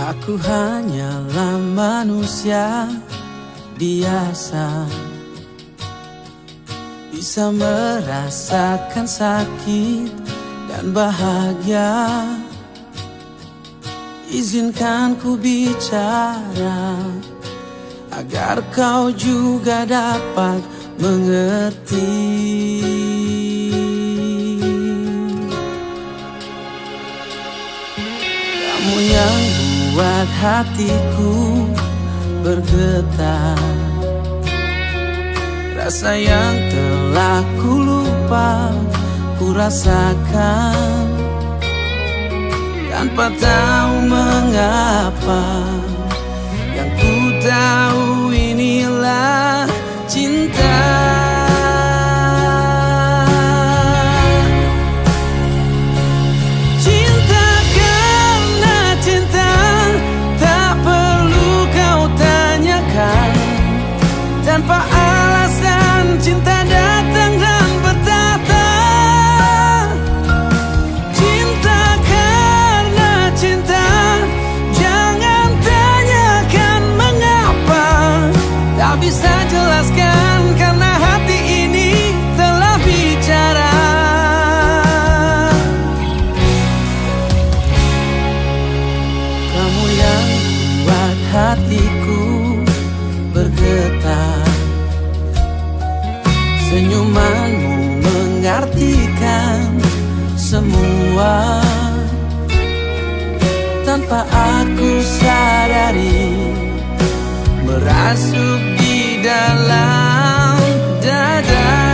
Aku hanyalah manusia biasa, bisa merasakan sakit dan bahagia. Izinkan ku bicara agar kau juga dapat mengerti. Kamu yang buat hatiku bergetar, rasa yang telah ku lupa ku rasakan tanpa tahu mengapa. Yang ku tahu inilah cinta. Cinta karena cinta, tak perlu kau tanyakan. Tanpa alasan cinta datang dan bertata. Cinta karena cinta, jangan tanyakan mengapa. Tak bisa jelaskan karena hati ini telah bicara. Kamu yang buat hatiku bergetar, senyumanmu mengartikan semua. Tanpa aku sadari, merasuk di dalam dada.